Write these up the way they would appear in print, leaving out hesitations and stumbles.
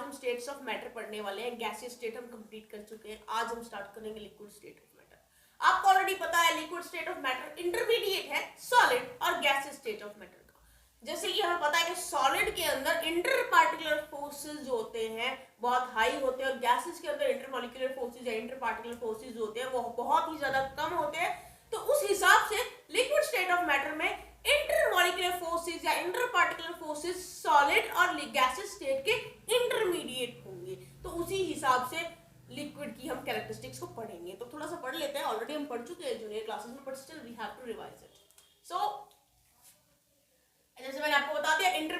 हम states of matter पढ़ने वाले हैं। गैसियस स्टेट हम कंप्लीट कर चुके हैं, आज हम स्टार्ट करेंगे लिक्विड स्टेट ऑफ मैटर। आपको ऑलरेडी पता है liquid state of matter intermediate है सॉलिड और गैसियस स्टेट ऑफ मैटर का। जैसे कि हमें पता है कि सॉलिड के अंदर इंटर पार्टिकुलर फोर्सेस जो होते हैं बहुत हाई होते हैं और गैसेस के अंदर इंटरमॉलिक्यूलर फोर्सेस या इंटर पार्टिकुलर फोर्सेस जो होते हैं वो बहुत ही ज्यादा कम होते हैं। तो उस हिसाब से लिक्विड स्टेट ऑफ मैटर में इंटरमॉलिक्यूलर फोर्सेस या इंटर पार्टिकुलर फोर्सेस सॉलिड और गैसेस स्टेट के इंटरमीडिएट होंगे। तो उसी हिसाब से लिक्विड की हम कैरेक्टरिस्टिक्स को पढ़ेंगे। तो थोड़ा सा पढ़ लेते हैं, ऑलरेडी हम पढ़ चुके हैं जूनियर क्लासेस में, but still we have to revise it. So जैसे मैंने आपको बता दिया इंटर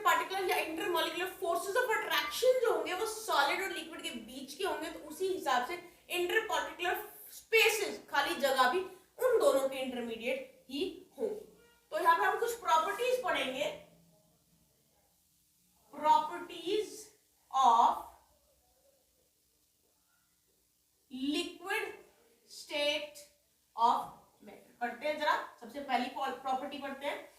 पार्टिकुलर या इंटरमॉलिक्यूलर फोर्सेस ऑफ अट्रैक्शन जो होंगे वो सॉलिड और लिक्विड के बीच के होंगे। तो उसी हिसाब से इंटर पार्टिकुलर स्पेसेस खाली जगह भी उन दोनों के इंटरमीडिएट ही होंगी। तो यहाँ पे हम कुछ प्रॉपर्टीज पढ़ेंगे, properties of liquid state of matter. पढ़ते हैं जरा, सबसे पहली प्रॉपर्टी पढ़ते हैं।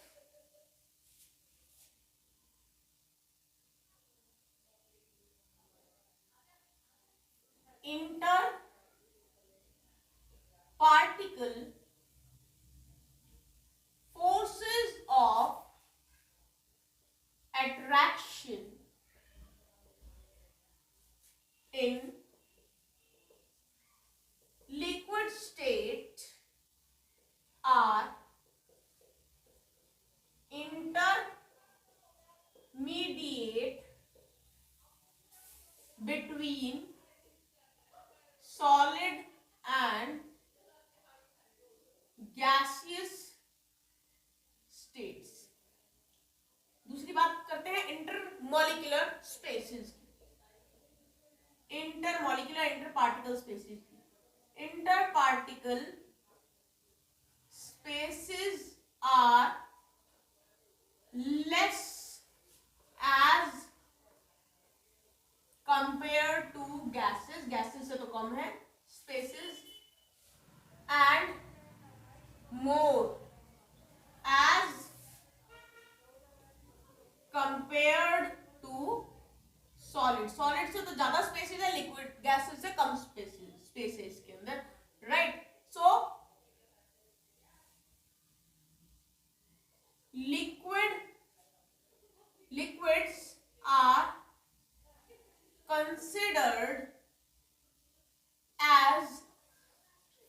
Inter particle forces of attraction in liquid state are intermediate between solid and gaseous states। दूसरी बात करते हैं इंटरमॉलिक्यूलर स्पेसेस की, इंटरमॉलिक्यूलर इंटर पार्टिकल स्पेसेस की। Inter particle spaces are less as compare to gases, gases से तो कम है spaces, and more as compared to solid. Solid से तो ज्यादा स्पेसेस है, लिक्विड गैसेस से कम स्पेस है इसके अंदर, right. So liquids are considered as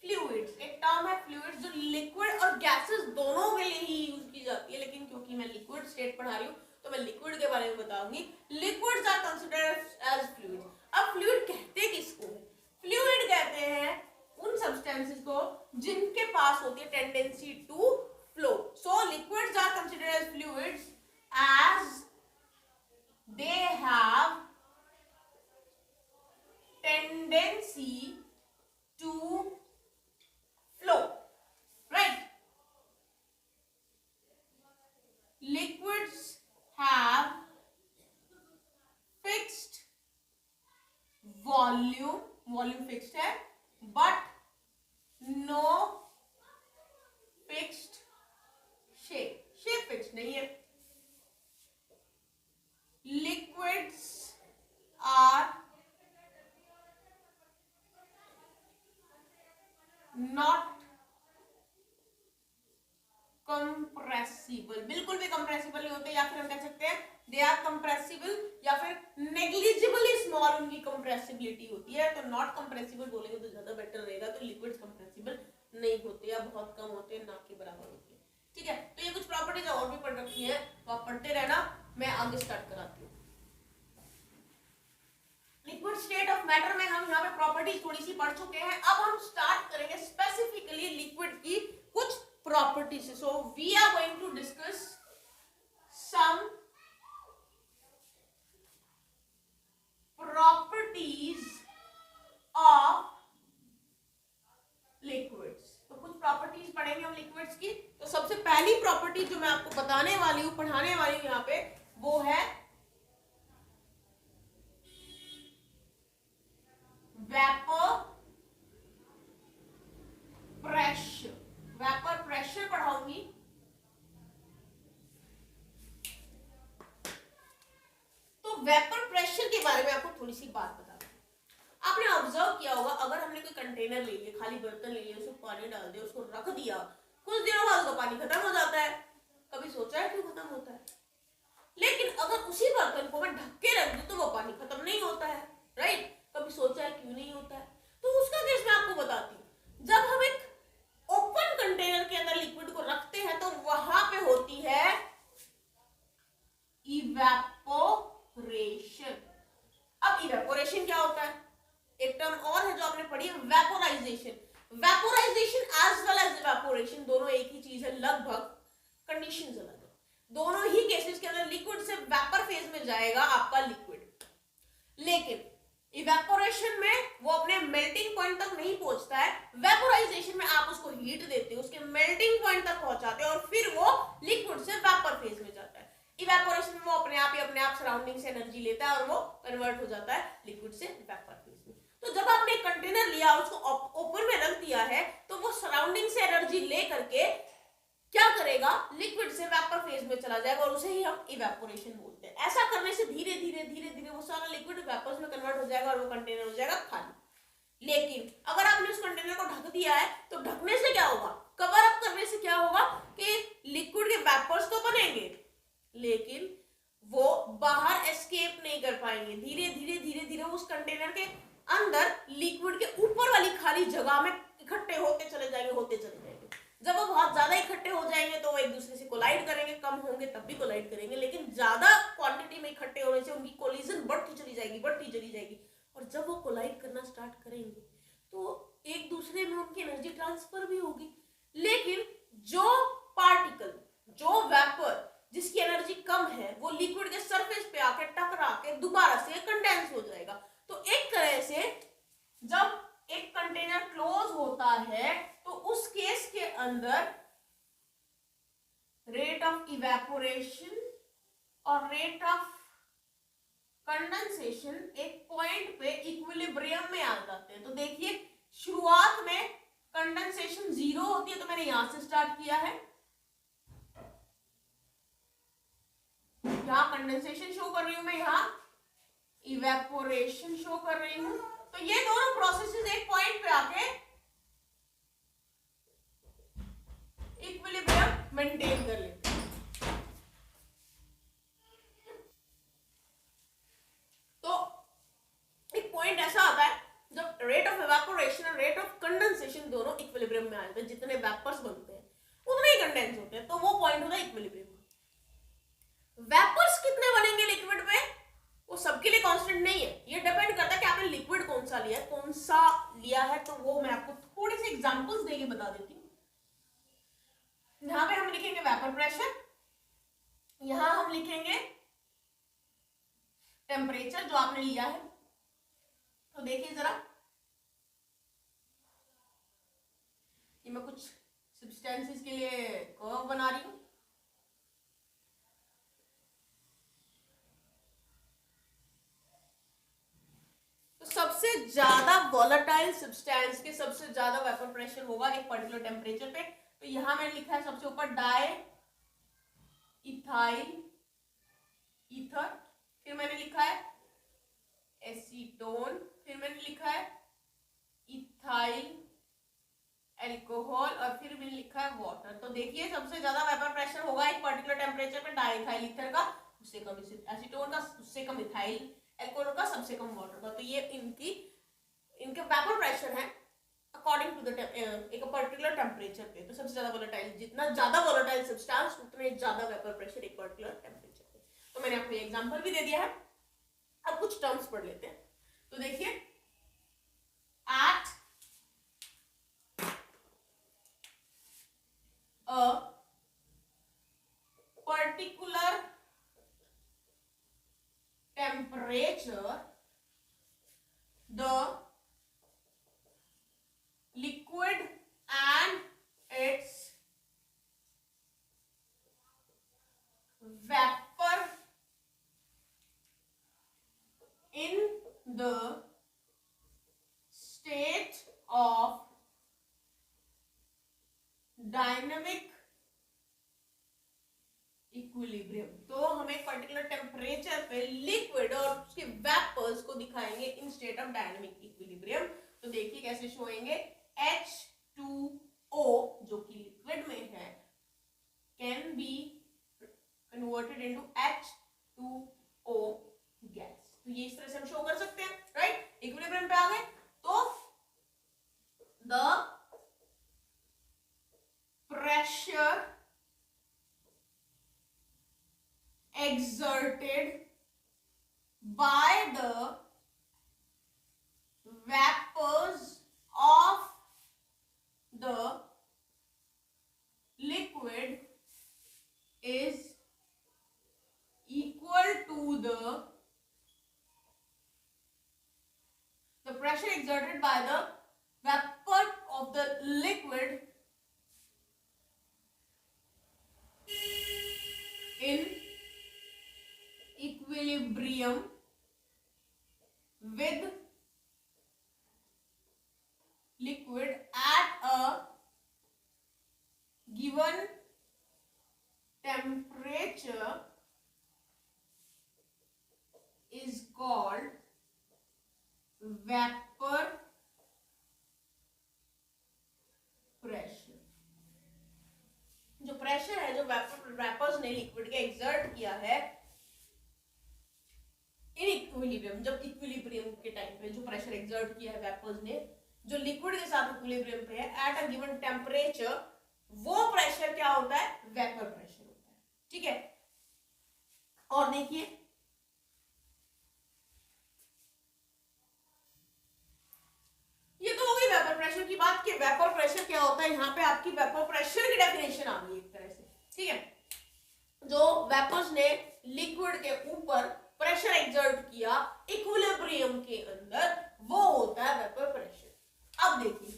fluids. एक टर्म है फ्लूइड्स जो लिक्विड और गैसेस दोनों के लिए ही यूज की जाती है, लेकिन क्योंकि मैं लिक्विड स्टेट पढ़ा रही हूँ तो मैं लिक्विड के बारे में बताऊंगी। Liquids are considered as fluids. अब फ्लूइड कहते किसको है? फ्लूइड कहते हैं उन सब्सटेंसेस को जिनके पास होती है tendency to flow. So liquids are considered as fluids as they have tendency to flow, right. Liquids have fixed volume fixed है, but no fixed shape fixed नहीं है। liquids are not कंप्रेसिबल, बिल्कुल भी कंप्रेसिबल नहीं होते, या फिर हम कह सकते हैं दे आर कंप्रेसिबल, या फिर नेग्लिजिबली स्मॉल उनकी कंप्रेसिबिलिटी होती है। तो नॉट कंप्रेसिबल बोलेंगे तो ज्यादा बेटर रहेगा। तो लिक्विड्स कंप्रेसिबल नहीं होते या बहुत कम होते हैं, ना के बराबर होते हैं, ठीक है। तो ये कुछ प्रॉपर्टीज और भी पढ़ रखी है, तो आप पढ़ते रहना, मैं आगे स्टार्ट कराती हूँ। लिक्विड स्टेट ऑफ मैटर में हम यहाँ पे प्रॉपर्टीज थोड़ी सी पढ़ चुके हैं। अब हम स्टार्ट करेंगे स्पेसिफिकली लिक्विड की कुछ properties. So we are going to discuss some properties of liquids। तो कुछ प्रॉपर्टीज पढ़ेंगे हम लिक्विड्स की। तो सबसे पहली प्रॉपर्टी जो मैं आपको बताने वाली हूँ, पढ़ाने वाली हूँ यहाँ पे, वो है वेपर प्रेशर। वेपर प्रेशर पढ़ाऊंगी। तो वेपर प्रेशर के बारे में आपको थोड़ी सी बात बता दूं। आपने ऑब्जर्व किया होगा, अगर हमने कोई कंटेनर ले लिया, खाली बर्तन ले लिया, उसमें पानी डाल दिया, उसको रख दिया, कुछ दिनों बाद उसका पानी खत्म हो जाता है। कभी सोचा है क्यों खत्म होता है? लेकिन अगर उसी बर्तन को मैं ढक के रख दूं तो वो पानी खत्म नहीं होता है, राइट? कभी सोचा है क्यों नहीं होता है? तो उसका केस मैं आपको बताती हूँ। जब हम एक ओपन कंटेनर के अंदर लिक्विड को रखते हैं तो वहां पे होती है इवेपोरेशन। अब इवेपोरेशन क्या होता है? एक टर्म और है जो आपने पढ़ी है, vaporisation. Vaporisation as well as evaporation दोनों एक ही चीज है, लगभग, कंडीशंस अलग है। दोनों ही केसेस के अंदर लिक्विड से वेपर फेज में जाएगा आपका लिक्विड, लेकिन इवेपोरेशन में वो अपने मेल्टिंग पॉइंट तक नहीं पहुंचता है। वेपोराइजेशन में आप उसको हीट देते हो, उसके मेल्टिंग पॉइंट तक पहुंचाते हो और फिर वो लिक्विड से वेपर फेज में जाता है। इवेपोरेशन में वो अपने आप सराउंडिंग से एनर्जी लेता है और वो कन्वर्ट हो जाता है लिक्विड से वेपर फेज में। तो जब आपने कंटेनर लिया, उसको ओपन में रख दिया है, तो वो सराउंडिंग से एनर्जी ले करके क्या करेगा? लिक्विड से वेपर फेज में चला जाएगा और उसे ही हम इवेपोरेशन बोलते हैं। ऐसा करने से धीरे धीरे धीरे धीरे वो सारा लिक्विड वेपर्स में कन्वर्ट हो जाएगा और वो कंटेनर हो जाएगा खाली। लेकिन अगर आपने उस कंटेनर को ढक दिया है तो ढकने से क्या होगा? कवर अप करने से क्या होगा कि लिक्विड के वेपर्स तो बनेंगे लेकिन वो बाहर एस्केप नहीं कर पाएंगे। धीरे धीरे धीरे धीरे उस कंटेनर के अंदर लिक्विड के ऊपर वाली खाली जगह में इकट्ठे होते चले जाएंगे। जब वो बहुत ज्यादा इकट्ठे हो जाएंगे तो वो एक दूसरे से कोलाइड करेंगे, कम होंगे तब भी कोलाइड करेंगे, लेकिन ज्यादा क्वांटिटी में इकट्ठे होने से उनकी कोलिजन बढ़ती चली जाएगी। और जब वो कोलाइड करना स्टार्ट करेंगे तो एक दूसरे में उनकी एनर्जी ट्रांसफर भी होगी। लेकिन जो पार्टिकल, जो वेपर जिसकी एनर्जी कम है, वो लिक्विड के सरफेस पे आके टकरा के दोबारा से कंडेंस हो जाएगा। तो एक तरह से जब एक कंटेनर क्लोज होता है तो उस केस के अंदर रेट ऑफ इवेपोरेशन और रेट ऑफ कंडेंसेशन एक पॉइंट पे इक्विलिब्रियम में आ जाते हैं। तो देखिए, शुरुआत में कंडेंसेशन 0 होती है, तो मैंने यहां से स्टार्ट किया है, यहां कंडेंसेशन शो कर रही हूं मैं, यहां इवेपोरेशन शो कर रही हूं। तो ये दोनों प्रोसेसेस एक पॉइंट पे आके इक्विलिब्रियम मेंटेन कर लेते हैं। तो एक पॉइंट ऐसा आता है जब रेट ऑफ इवेपोरेशन और रेट ऑफ कंडेंसेशन दोनों इक्विलिब्रियम में आ जाते हैं। जितने वेपर्स बनते हैं उतने ही कंडेंस होते हैं, तो वो पॉइंट होता है इक्विलिब्रियम। वेपर्स कितने बनेंगे लिक्विड में वो सबके लिए कांस्टेंट नहीं है, ये डिपेंड करता है कि आपने लिक्विड कौन सा लिया है। तो वो मैं आपको थोड़े से एग्जांपल्स देके बता देती हूँ। यहां पे हम लिखेंगे वेपर प्रेशर, यहां हम लिखेंगे टेम्परेचर जो आपने लिया है। तो देखिए जरा, ये मैं कुछ सब्सटेंसेस के लिए कर्व बना रही हूं। सबसे ज्यादा वॉलेटाइल सब्सटेंस के सबसे ज्यादा वेपर प्रेशर होगा एक पर्टिकुलर टेम्परेचर पे। तो यहां मैंने लिखा है सबसे ऊपर डाई इथाइल ईथर, फिर मैंने लिखा है एसीटोन, फिर मैंने लिखा है इथाइल एल्कोहल और फिर मैंने लिखा है वाटर। तो देखिए, सबसे ज्यादा वेपर प्रेशर होगा एक पर्टिकुलर टेम्परेचर पे डाई इथाइल ईथर का, उससे कम एसीटोन का, उससे कम इथाइल एल्कोहल का, सबसे कम वाटर का। तो ये इनके वेपर प्रेशर है अकॉर्डिंग टू द एक पर्टिकुलर टेम्परेचर पे। तो सबसे ज्यादा वोलेटाइल, जितना ज्यादा वोलेटाइल सब्सटेंस उतने ज्यादा वेपर प्रेशर एक पर्टिकुलर टेम्परेचर पे। तो मैंने आपको एग्जांपल भी दे दिया है। अब कुछ टर्म्स पढ़ लेते हैं। तो देखिए, at a particular temperature the liquid and its vapor in the state of dynamic equilibrium. तो हमें पर्टिकुलर टेम्परेचर पे लिक्विड और और उसके वेपर्स को दिखाएंगे इन स्टेट ऑफ डायनामिक इक्विलिब्रियम। तो देखिए कैसे शो होंगे, H2O जो कि लिक्विड में है can be converted into H2O gas. तो ये इस तरह से हम शो कर सकते हैं, राइट। इक्विलिब्रियम पे आ गए तो the pressure exerted by the vapors of the liquid is equal to the pressure exerted by the vapor of the liquid in equilibrium with liquid at a given temperature is called vapor pressure। जो pressure है जो vapours ने liquid के exert किया है in equilibrium, जब equilibrium के time पे जो प्रेशर एक्सर्ट किया है वेपर्स ने जो लिक्विड के साथ इक्विलिब्रियम पे है एट अ गिवन टेम्परेचर, वो प्रेशर क्या होता है, वेपर प्रेशर होता है, ठीक है। और देखिए ये तो हो गई वेपर प्रेशर की बात कि वेपर प्रेशर क्या होता है। यहाँ पे आपकी वेपर प्रेशर की डेफिनेशन आ गई एक तरह से, ठीक है। जो वेपर्स ने लिक्विड के ऊपर प्रेशर एक्सर्ट किया इक्विलिब्रियम के अंदर, वो होता है वेपर प्रेशर। अब देखिए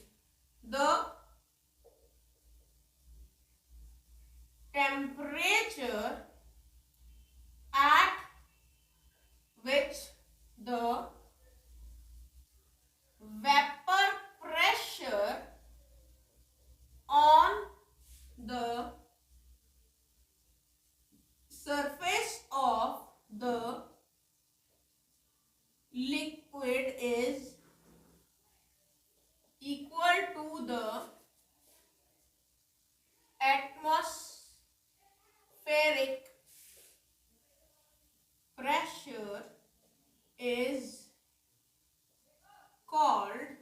the temperature at which the vapor pressure on the surface of the liquid is equal to the atmospheric pressure is called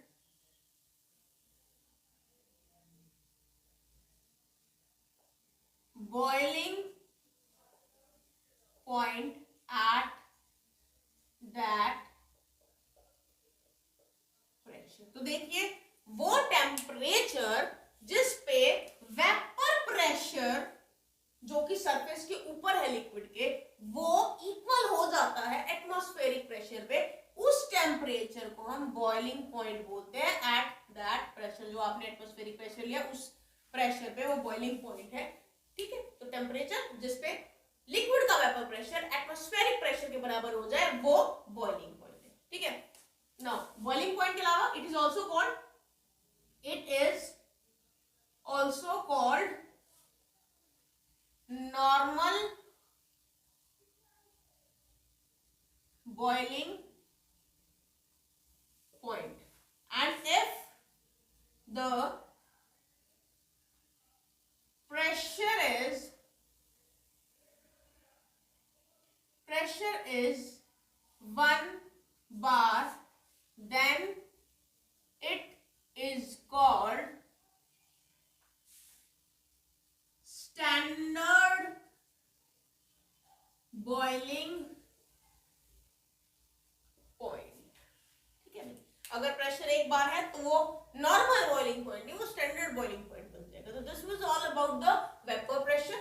boiling point at that pressure। तो देखिए वो टेम्परेचर जिस पे वेपर प्रेशर जो कि surface के ऊपर है लिक्विड के, वो इक्वल हो जाता है एटमॉस्फेरिक प्रेशर पे, उस टेम्परेचर को हम बॉइलिंग पॉइंट बोलते हैं। एट दैट प्रेशर, जो आपने एटमॉस्फेरिक प्रेशर लिया उस प्रेशर पे वो बॉइलिंग पॉइंट है, ठीक है। तो टेम्परेचर जिसपे लिक्विड का वेपर प्रेशर एटमॉस्फेरिक प्रेशर के बराबर हो जाए वो बॉइलिंग पॉइंट है, ठीक है। नाउ बॉइलिंग पॉइंट के अलावा it is also called normal boiling point, and if the pressure is 1 bar, then it is called standard boiling point, ठीक है। अगर प्रेशर 1 बार है तो वो नॉर्मल बॉइलिंग पॉइंट नहीं, वो स्टैंडर्ड बॉइलिंग पॉइंट बन जाएगा। तो this was all about the vapour pressure.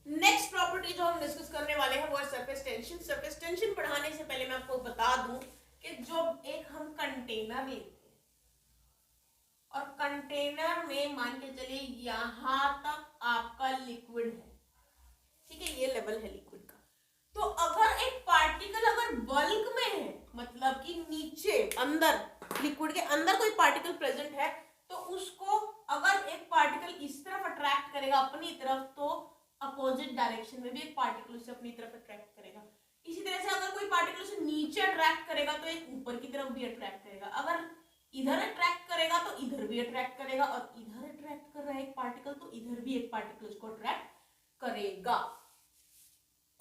Next property जो हम डिस्कस करने वाले हैं वो है सरफेस टेंशन। सरफेस टेंशन पढ़ाने से पहले मैं आपको बता दूं कि जो एक हम कंटेनर लेते हैं और कंटेनर में मान के चलिए यहां तक आपका लिक्विड है, ठीक है, ये लेवल है लिक्विड का। तो अगर एक पार्टिकल अगर बल्क में है, मतलब कि नीचे अंदर लिक्विड के अंदर कोई पार्टिकल प्रेजेंट है, तो उसको अगर एक पार्टिकल इस तरफ अट्रैक्ट करेगा अपनी तरफ, तो अपोजिट डायरेक्शन में भी एक पार्टिकल उसे अपनी तरफ अट्रैक्ट करेगा। इसी तरह से अगर कोई पार्टिकल उसे नीचे अट्रैक्ट करेगा तो एक ऊपर की तरफ भी अट्रैक्ट करेगा। अगर इधर अट्रैक्ट करेगा तो इधर भी अट्रैक्ट करेगा, और इधर अट्रैक्ट कर रहा है एक पार्टिकल तो इधर भी एक पार्टिकल उसको अट्रैक्ट करेगा।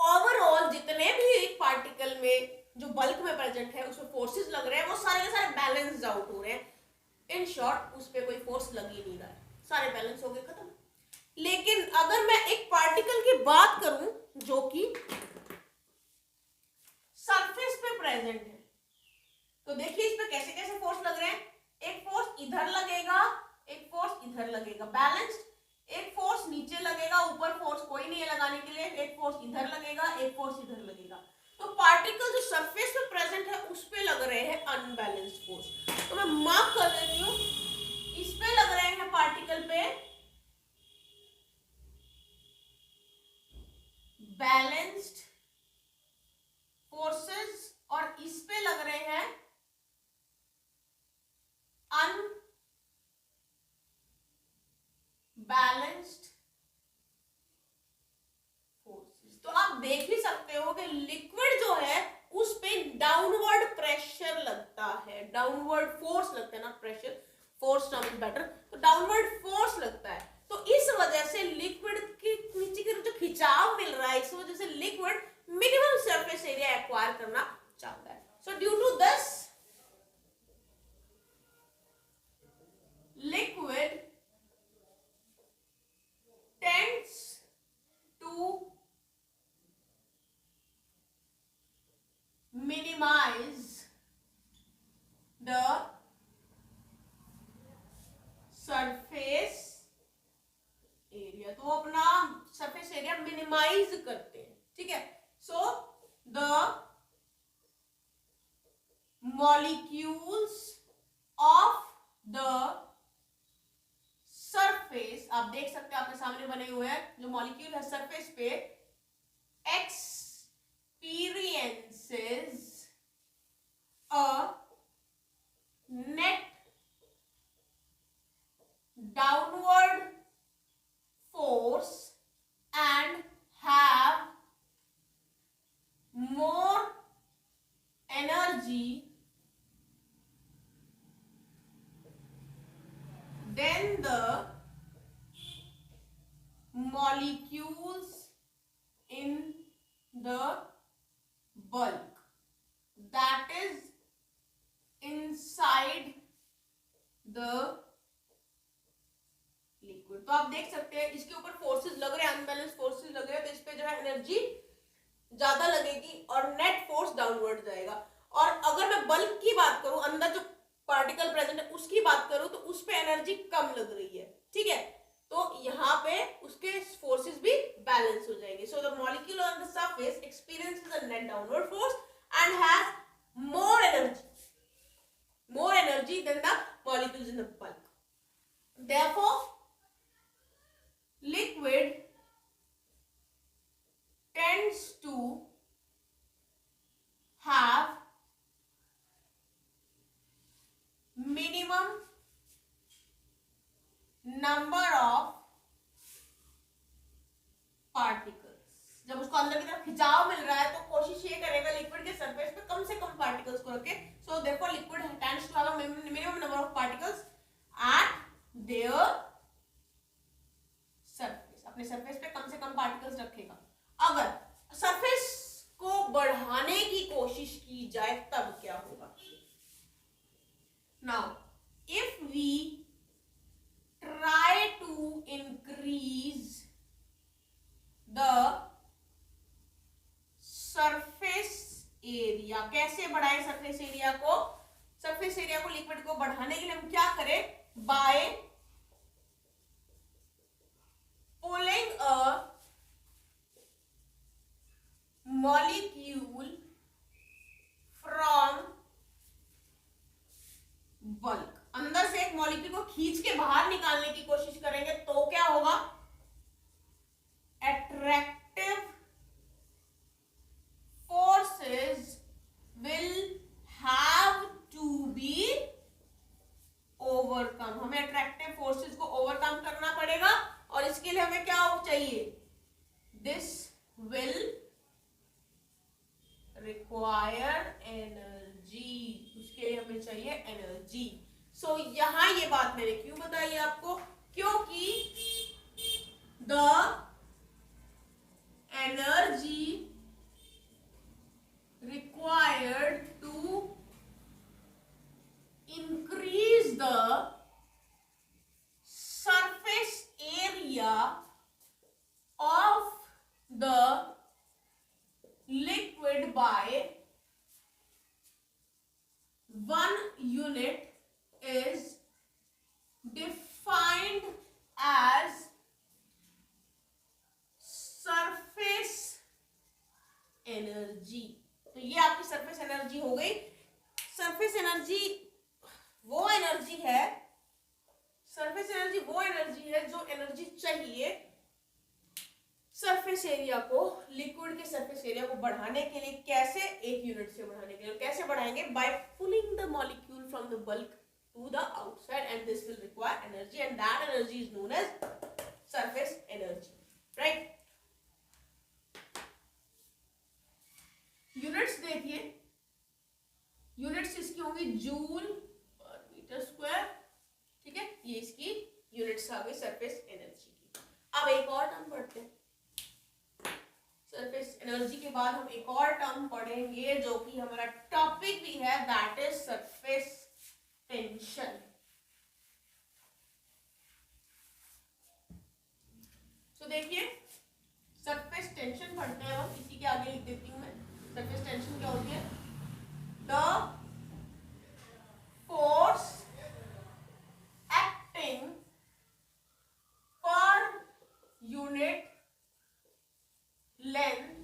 ओवरऑल जितने भी एक पार्टिकल में जो बल्क में प्रेजेंट है उसमें फोर्सेस लग रहे हैं वो सारे के सारे बैलेंस आउट हो रहे हैं। इन शॉर्ट उस पर कोई फोर्स लग ही नहीं रहा है, सारे बैलेंस हो गए, खत्म। लेकिन अगर मैं एक पार्टिकल की बात करूं जो कि सरफेस पे प्रेजेंट है, तो देखिए इस पे कैसे कैसे फोर्स लग रहे हैं। एक फोर्स इधर लगेगा, एक फोर्स इधर लगेगा, बैलेंस्ड। एक फोर्स नीचे लगेगा, ऊपर फोर्स कोई नहीं है लगाने के लिए, एक फोर्स इधर लगेगा, एक फोर्स इधर लगेगा। तो पार्टिकल जो सरफेस पे प्रेजेंट है उस पे लग रहे हैं अनबैलेंस्ड फोर्स। तो मैं मार्क कर देती हूँ, इस पे लग रहे हैं पार्टिकल पे बैलेंस्ड फोर्सेस और इस पे लग रहे हैं अनबैलेंस्ड फोर्सेस। तो आप देख ही सकते हो कि लिक्विड जो है उस पे डाउनवर्ड प्रेशर लगता है, डाउनवर्ड फोर्स लगता है, ना pressure, force term is better, तो डाउनवर्ड फोर्स लगता है। तो इस वजह से लिक्विड के नीचे की जो खिंचाव मिल रहा है, इस वजह से liquid minimum surface area acquire करना चाहता है। So due to this liquid tends to minimize the surface area। तो अपना सरफेस एरिया मिनिमाइज करते हैं, ठीक है। So the molecules of the surface, आप देख सकते हैं आपके सामने बने हुए हैं जो मॉलिक्यूल है सरफेस पे, experiences a net downward force and have more energy than the molecules in the bulk that is inside the liquid। तो आप देख सकते हैं इसके ऊपर फोर्सेस लग रहे हैं, अनबैलेंस फोर्सेस लग रहे हैं, तो इस पे जो है एनर्जी ज्यादा लगेगी और नेट फोर्स डाउनवर्ड जाएगा। और अगर मैं बल्क की बात करूं, अंदर जो पार्टिकल प्रेजेंट है उसकी बात करूं, तो उस पे एनर्जी कम लग रही है, ठीक है। तो यहाँ पे उसके फोर्सेस भी बैलेंस हो जाएंगे। So the molecule on the surface experiences a net downward force and has more energy than the molecules in the bulk. Therefore liquid tends to have minimum number of particles। जब उसको अंदर की तरफ खिंचाव मिल रहा है तो कोशिश ये करेगा लिक्विड के सरफेस पे कम से कम पार्टिकल्स को रखे। So therefore liquid tends to have a minimum number of particles at their surface। अपने सरफेस पे कम से कम पार्टिकल्स रखेगा। अगर सरफेस को बढ़ाने की कोशिश की जाए तब क्या होगा? Now if we try to increase the surface area, कैसे बढ़ाए सरफेस एरिया को? सरफेस एरिया को, लिक्विड को बढ़ाने के लिए हम क्या करें? By pulling a molecule from bulk। अंदर से एक मॉलिक्यूल को खींच के बाहर निकालने की कोशिश करेंगे तो क्या होगा? attractive forces will have to be overcome। हमें attractive will require energy, उसके लिए हमें चाहिए एनर्जी। सो यहां ये बात मैंने क्यों बताई आपको, क्योंकि the energy required to increase the surface area of the liquid by 1 unit is defined as surface energy। तो ये आपकी सरफेस एनर्जी हो गई। सरफेस एनर्जी वो एनर्जी है, सरफेस एनर्जी वो एनर्जी है जो एनर्जी चाहिए सरफेस एरिया को, लिक्विड के सरफेस एरिया को बढ़ाने के लिए। कैसे? 1 यूनिट से बढ़ाने के लिए। कैसे बढ़ाएंगे? By pulling the molecule from the bulk to the outside and this will require energy and that energy is known as surface energy, right. Units देखिए, यूनिट्स इसकी होंगी जूल पर मीटर स्क्वायर, ठीक है, ये इसकी यूनिट्स आ गई सरफेस एनर्जी की। अब एक और टर्म पढ़ते हैं। सरफेस एनर्जी के बाद हम एक और टर्म पढ़ेंगे जो कि हमारा टॉपिक भी है, दैट इज सरफेस टेंशन। तो देखिए सरफेस टेंशन पढ़ते हैं हम, इसी के आगे लिख देती हूं मैं। सरफेस टेंशन क्या होती है? The force acting per unit length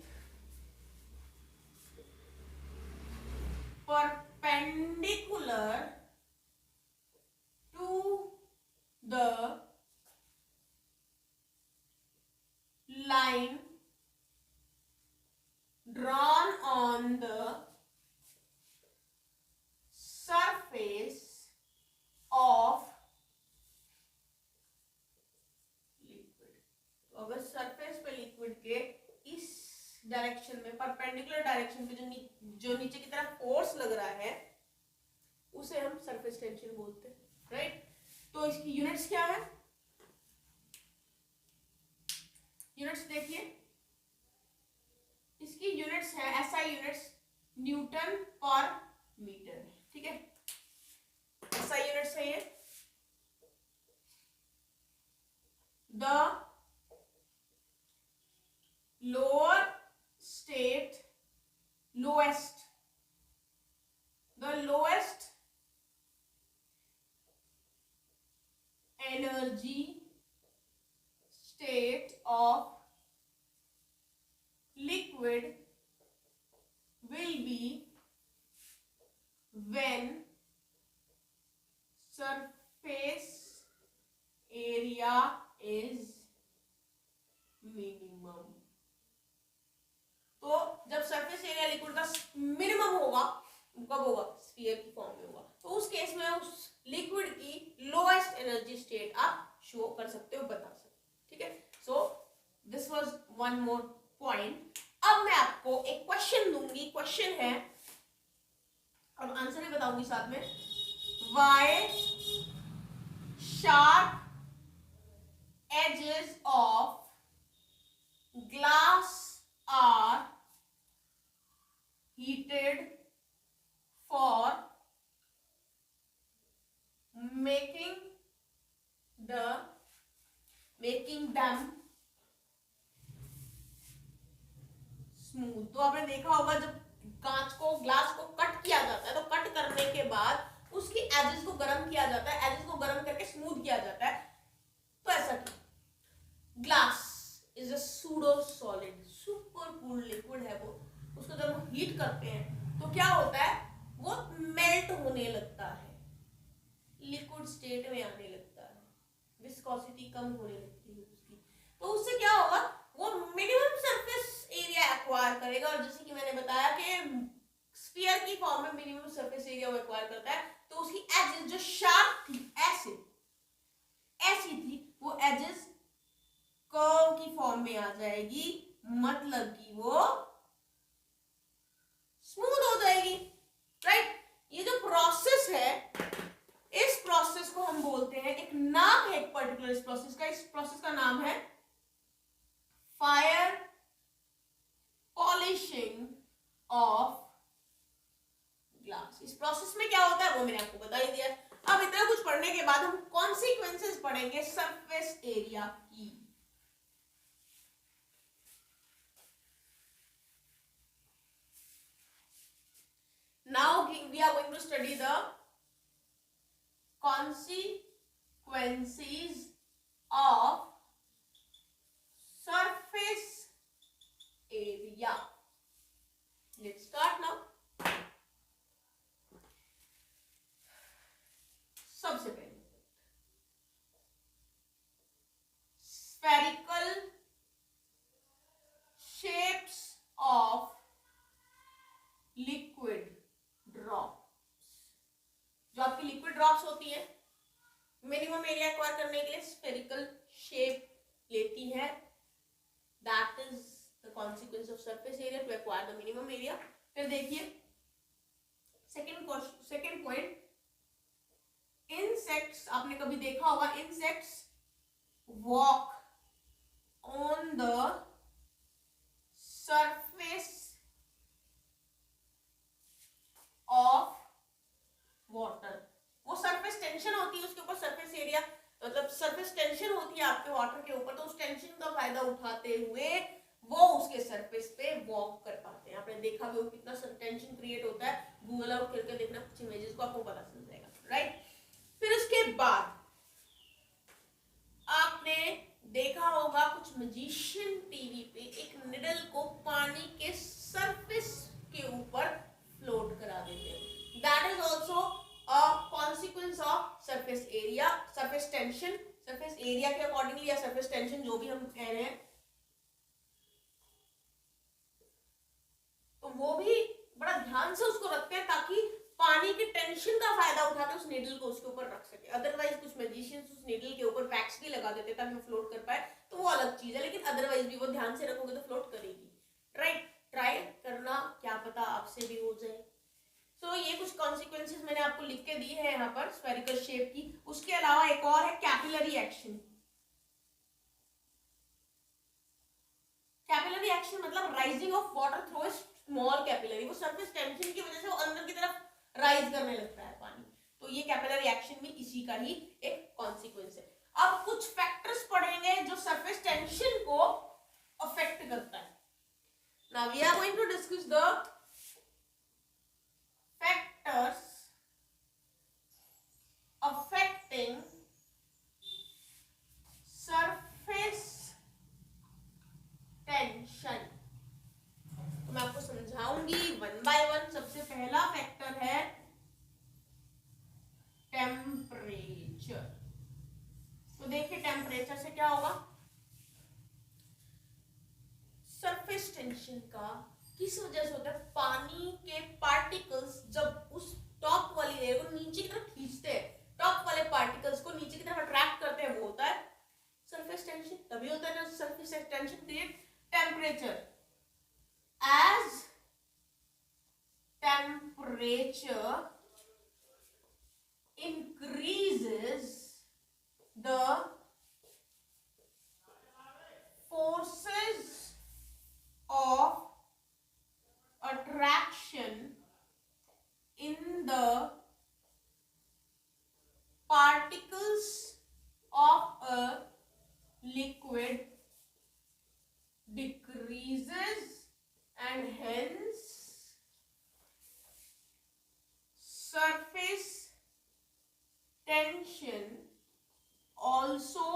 perpendicular to the line drawn on the surface of liquid। तो अगर सरफेस पे लिक्विड के इस डायरेक्शन में, परपेंडिकुलर डायरेक्शन पे जो नीचे की तरफ फोर्स लग रहा है उसे हम सरफेस टेंशन बोलते हैं, राइट। तो इसकी यूनिट्स क्या है? यूनिट्स देखिए, इसकी यूनिट्स है एसआई यूनिट्स न्यूटन पर मीटर, ठीक है। एसआई यूनिट्स है ये। The lower state lowest, the lowest energy state of liquid will be when surface area is minimum। तो जब सरफेस एरिया लिक्विड का मिनिमम होगा, कब होगा? स्फीयर की फॉर्म में होगा। तो उस केस में उस लिक्विड की लोएस्ट एनर्जी स्टेट आप शो कर सकते हो, बता सकते हो, ठीक है। So this was one more point. अब मैं आपको एक क्वेश्चन दूंगी, क्वेश्चन है और आंसर भी बताऊंगी साथ में। Why sharp edges of glass are heated for making them smooth. तो आपने देखा होगा जब कांच को, ग्लास को कट किया जाता है तो कट करने के बाद उसकी एजेस को गर्म किया जाता है, एजेस को गर्म करके स्मूथ किया जाता है। तो ऐसा क्यों? Glass is a pseudo solid, super cool liquid है वो। उसको जब हम हीट करते हैं तो क्या होता है? वो मेल्ट होने लगता है, लिक्विड स्टेट में आने लगता है, विस्कोसिटी कम होने लगती है उसकी। तो उससे क्या होगा? वो मिनिमम सरफेस एरिया एक्वायर करेगा। और जैसे कि मैंने बताया कि स्फीयर की फॉर्म में मिनिमम सरफेस एरिया वो एक्वायर करता है, तो उसकी एजेस जो शार्प थी, ऐसी थी, वो एजेस कर्व की फॉर्म में आ जाएगी मतलब कि वो स्मूथ हो जाएगी, राइट। ये जो प्रोसेस है, इस प्रोसेस को हम बोलते हैं, एक नाम है एक पर्टिकुलर इस प्रोसेस का नाम है फायर पॉलिशिंग ऑफ ग्लास। इस प्रोसेस में क्या होता है वो मैंने आपको बता ही दिया। अब इतना कुछ पढ़ने के बाद हम कॉन्सिक्वेंसेस पढ़ेंगे सरफेस एरिया की। Now we are going to study the consequences of surface area. Let's start now. सबसे पहले spherical shapes of liquid drops। जो आपकी लिक्विड ड्रॉप्स होती है, मिनिमम एरिया एक्वायर करने के लिए स्फेरिकल शेप लेती है। That is the consequence of surface area to acquire the minimum area. फिर देखिए सेकेंड पॉइंट, इंसेक्ट्स। आपने कभी देखा होगा insects walk on the surface of water. वो सरफेस टेंशन होती है उसके ऊपर, सरफेस एरिया मतलब सरफेस टेंशन होती है आपके वाटर के ऊपर, तो उस टेंशन का फायदा उठाते हुए वो उसके सरफेस पे वॉक कर पाते हैं। आपने देखा भी हो कितना टेंशन क्रिएट होता है, गूगल आउट करके देखना कुछ इमेजेस को, आपको पता चल जाएगा, राइट। फिर उसके बाद आपने देखा होगा कुछ मैजिशियन टीवी पे एक निडल को पानी के सरफेस के ऊपर फ्लोट करा देते हैं। That is also a consequence of surface area, surface tension. Surface area के अकॉर्डिंगली या सरफेस टेंशन जो भी हम कह रहे हैं, तो वो भी बड़ा ध्यान से उसको रखते हैं ताकि पानी के टेंशन का फायदा उठाकर उस नीडल को उसके ऊपर रख सके। अदरवाइज कुछ मैजिशियंस उस नीडल के ऊपर वैक्स भी लगा देते ताकि वो फ्लोट कर पाए, तो वो अलग चीज है, लेकिन अदरवाइज भी वो ध्यान से रखोगे तो फ्लोट करेगी, राइट। ट्राई करना, क्या पता आपसे भी हो जाए। तो ये कुछ कॉन्सिक्वेंसेस मैंने आपको लिख के दिए हैं यहाँ पर स्फेरिकल शेप की। उसके अलावा एक और है कैपिलरी एक्शन। कैपिलरी एक्शन मतलब rising of water through small capillary. वो सरफेस टेंशन की वजह से वो अंदर की तरफ राइज करने लगता है पानी, तो ये कैपिलरी एक्शन भी इसी का ही एक कॉन्सिक्वेंस है। अब कुछ फैक्टर्स पढ़ेंगे जो सरफेस टेंशन को अफेक्ट करता है। Now we are going to discuss the factors affecting surface tension. तो मैं आपको समझाऊंगी वन बाय वन। सबसे पहला फैक्टर है टेम्परेचर। तो देखिए टेम्परेचर से क्या होगा, सरफेस टेंशन का किस वजह से होता है, पानी के पार्टिकल्स जब उस टॉप वाली लेयर को नीचे की तरफ खींचते हैं, टॉप वाले पार्टिकल्स को नीचे की तरफ अट्रैक्ट करते हैं, वो होता है सरफेस टेंशन। तभी होता है ना surface tension create temperature. as temperature increases, the forces of attraction in the particles of a liquid decreases, and hence surface tension also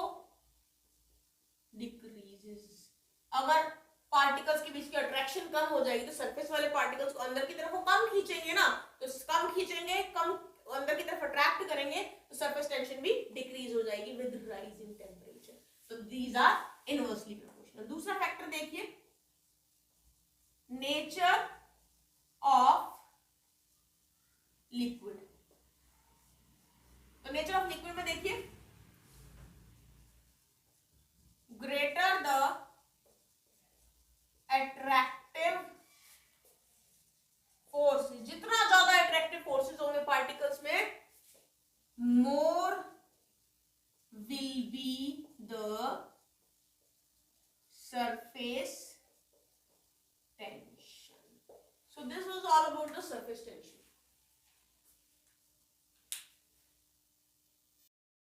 decreases। अगर पार्टिकल्स के बीच की अट्रैक्शन कम हो जाएगी तो सरफेस वाले पार्टिकल्स को अंदर की तरफ वो कम खींचेंगे ना, तो कम खींचेंगे, कम अंदर की तरफ अट्रैक्ट करेंगे, तो सरफेस टेंशन भी डिक्रीज हो जाएगी विद राइज इन टेम्परेचर। तो दीज आर इनवर्सली प्रोपोर्शनल। दूसरा फैक्टर देखिए, नेचर ऑफ लिक्विड। तो नेचर ऑफ लिक्विड में देखिए, greater the surface tension. So this was all about the surface tension.